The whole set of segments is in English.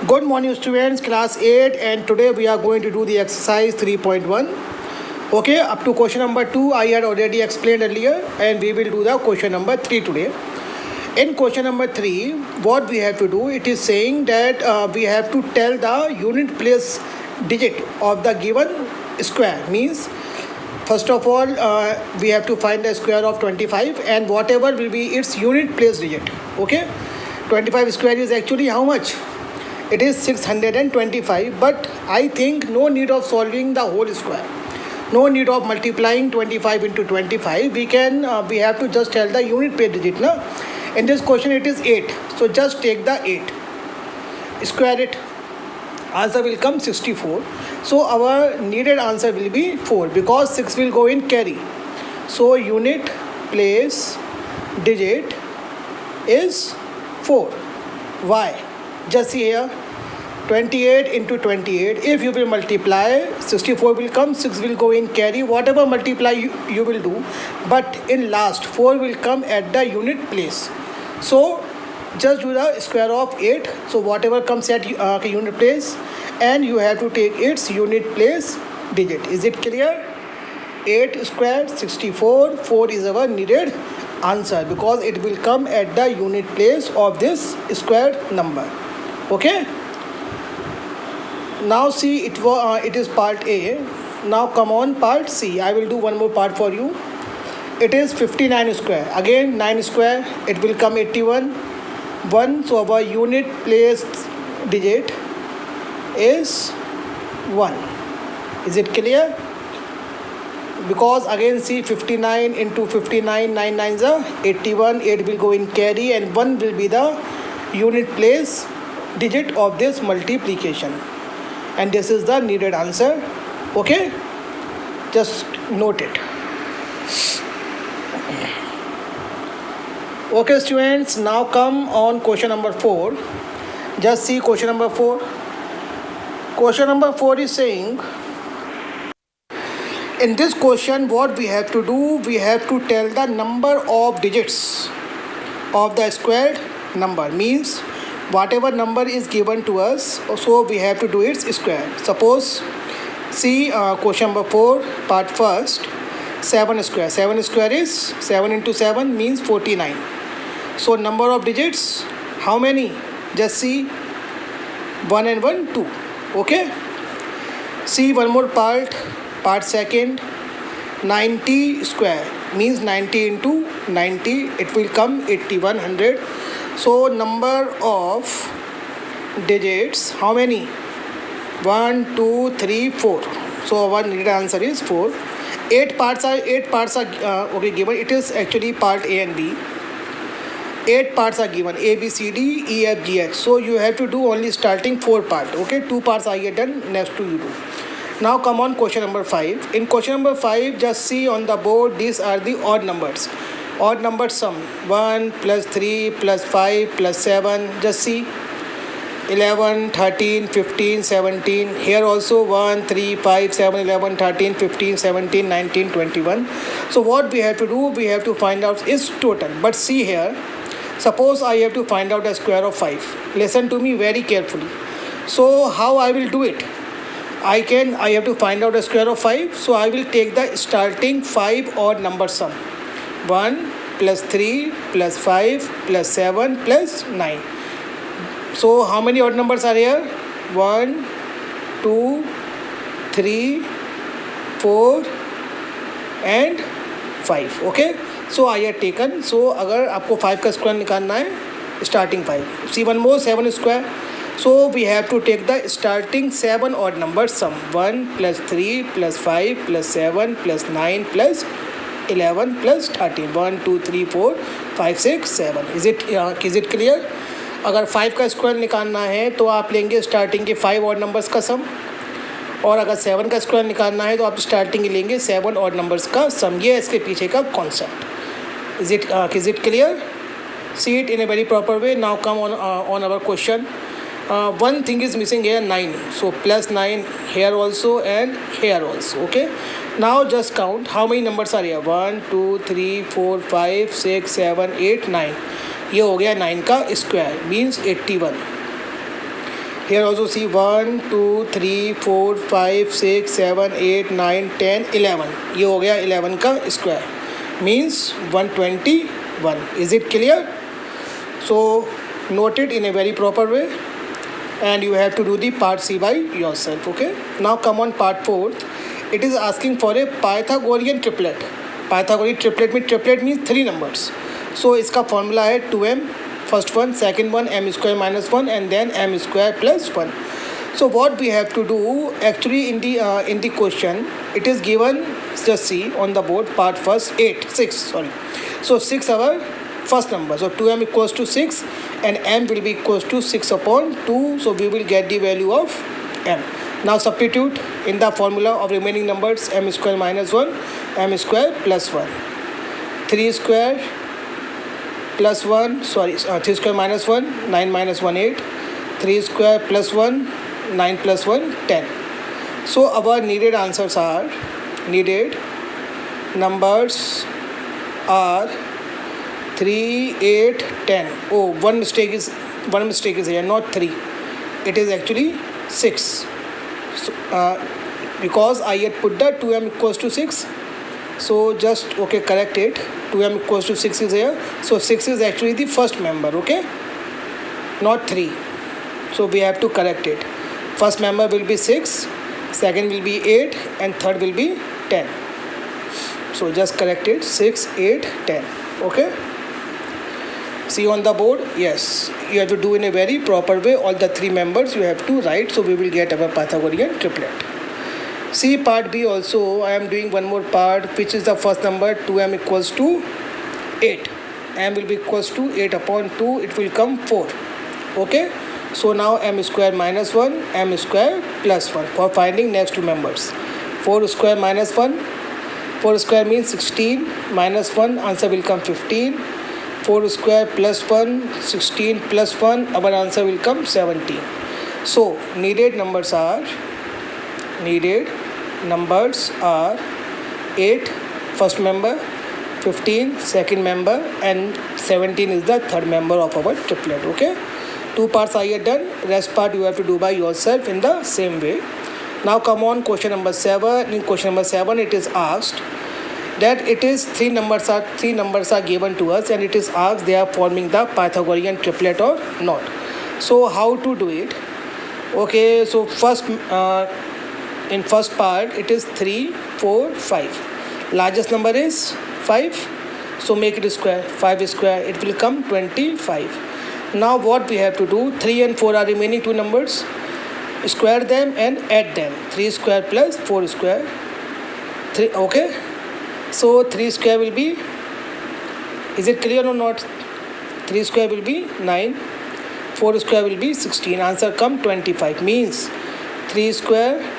Good morning students, class 8, and today we are going to do the exercise 3.1. Okay, up to question number 2 I had already explained earlier, and we will do the question number 3 today. In question number 3, what we have to do, it is saying that we have to tell the unit place digit of the given square. Means first of all we have to find the square of 25 and whatever will be its unit place digit. Okay, 25 square is actually how much? It is 625, but I think no need of solving the whole square, no need of multiplying 25 into 25. We have to just tell the unit place digit. Na? In this question it is 8, so just take the 8, square it, answer will come 64. So our needed answer will be 4 because 6 will go in carry. So unit place digit is 4. Why? Just see here, 28 into 28, if you will multiply, 64 will come, 6 will go in carry, whatever multiply you will do, but in last 4 will come at the unit place. So just do the square of 8, so whatever comes at unit place, and you have to take its unit place digit. Is it clear? 8 squared 64, 4 is our needed answer because it will come at the unit place of this squared number. Okay, now see, it is part A. Now come on part C. I will do one more part for you. It is 59 square, again 9 square, it will come 81 1. So our unit place digit is 1. Is it clear? Because again see, 59 into 59, 9 9s are 81, 8 will go in carry, and 1 will be the unit place digit of this multiplication, and this is the needed answer. Okay, just note it. Okay students, now come on question number 4. Just see question number 4. Question number 4 is saying, in this question what we have to do, we have to tell the number of digits of the squared number. Means whatever number is given to us, so we have to do its square. Suppose see question number 4 part first, 7 square. 7 square is 7 into 7 means 49. So number of digits, how many? Just see, 1 and 1 2. Okay, see one more part second, 90 square means 90 into 90, it will come 8100. So number of digits, how many? 1 2 3 4. So our needed answer is 4. 8 parts are okay given. It is actually part A and B. 8 parts are given, A B C D E F G H. So you have to do only starting 4 part. Okay, 2 parts I get done, next to you do. Now come on question number 5. In question number 5, just see on the board, these are the odd numbers. Odd number sum, 1 plus 3 plus 5 plus 7. Just see, 11 13 15 17. Here also 1 3 5 7 11 13 15 17 19 21. So what we have to do, we have to find out its total. But see here, suppose I have to find out the square of 5. Listen to me very carefully. So how I will do it? I have to find out the square of 5. So I will take the starting 5 odd number sum. 1 plus 3 plus 5 plus 7 plus 9. So how many odd numbers are here? 1 2 3 4 and 5. Okay, so I have taken. So अगर आपको 5 का square निकालना है, starting 5. See one more, 7 square. So we have to take the starting 7 odd number sum. 1 plus 3 plus 5 plus 7 plus 9 plus 11 plus 13. 1 2 3 4 5 6 7. Is it clear? अगर 5 का square निकालना है तो आप लेंगे स्टार्टिंग के 5 ऑड नंबर्स का सम, और अगर 7 का स्क्वायर निकालना है तो आप स्टार्टिंग लेंगे 7 ऑड नंबर्स का सम. ये इसके पीछे का concept. Is it clear? See it in a very proper way. Now come on our question. One thing is missing here, 9. So plus 9 here also and here also. Okay, now just count how many numbers are here. 1 2 3 4 5 6 7 8 9. ये हो गया 9 का square means 81. Here also see 1 2 3 4 5 6 7 8 9 10 11. ये हो गया 11 का square, means 121. Is it clear? So note it in a very proper way, and you have to do the part C by yourself. Okay, now come on part 4. It is asking for a Pythagorean triplet. Pythagorean triplet में triplet means 3 numbers. So इसका formula है 2m, first one, second one m square minus 1, and then m square plus 1. So what we have to do, actually in the question it is given, just see on the board, part first 6 sorry. So 6 our first number, so 2m equals to 6 and m will be equals to 6 upon 2, so we will get the value of m. Now substitute in the formula of remaining numbers, m square minus 1, m square plus 1, 3 square plus 1, sorry, 3 square minus 1, 9 minus 1, 8, 3 square plus 1, 9 plus 1, 10. So our needed answers are, needed numbers are 3, 8, 10. Oh, one mistake is here, not 3. It is actually 6. So, because I had put the 2m equals to 6. So just, okay, correct it. 2m equals to 6 is here. So 6 is actually the first member, okay? Not 3. So we have to correct it. First member will be 6, second will be 8, and third will be 10. So just correct it. 6, 8, 10. Okay? See on the board? Yes. You have to do in a very proper way. All the 3 members you have to write. So we will get our Pythagorean triplet. See part B also. I am doing one more part, which is the first number, 2m equals to 8. M will be equals to 8 upon 2. It will come 4. Okay. So now m square minus 1, m square plus 1 for finding next 2 members. 4 square minus 1. 4 square means 16 minus 1. Answer will come 15. 4 square plus 1, 16 plus 1. Our answer will come 17. So needed numbers are 8, first member, 15, second member, and 17 is the third member of our triplet. Okay, 2 parts I have done. Rest part you have to do by yourself in the same way. Now come on question number 7. In question number 7 it is asked that it is 3 numbers are given to us, and it is asked they are forming the Pythagorean triplet or not. So how to do it? Okay, so first in first part it is 3, 4, 5. Largest number is 5, so make it square. 5 square, it will come 25. Now what we have to do, 3 and 4 are remaining 2 numbers. Square them and add them. 3 square plus 4 square, 3. Okay, so 3 square will be, is it clear or not? 3 square will be 9, 4 square will be 16. Answer come 25, means 3 square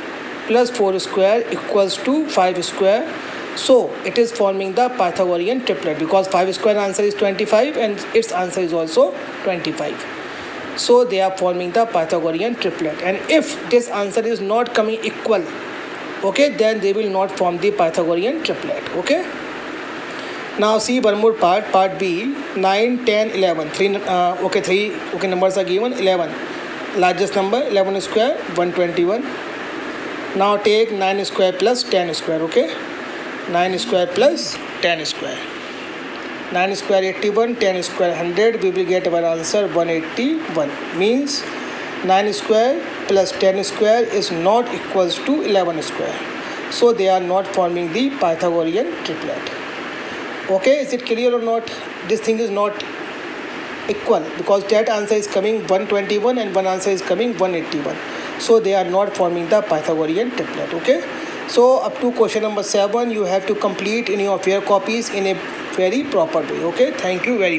plus 4 square equals to 5 square. So it is forming the Pythagorean triplet, because 5 square answer is 25 and its answer is also 25. So they are forming the Pythagorean triplet, and if this answer is not coming equal, okay, then they will not form the Pythagorean triplet. Okay, now see one more part, part B. 9, 10, 11. 3 numbers are given. 11, largest number, 11 square, 121. Now take 9 square plus 10 square. Okay, 9 square plus 10 square. 9 square 81, 10 square 100. We will get our answer 181. Means 9 square plus 10 square is not equals to 11 square. So they are not forming the Pythagorean triplet. Okay, is it clear or not? This thing is not equal, because that answer is coming 121 and one answer is coming 181. So they are not forming the Pythagorean triplet. Okay, so up to question number 7 you have to complete in your fair copies in a very proper way. Okay, thank you very much.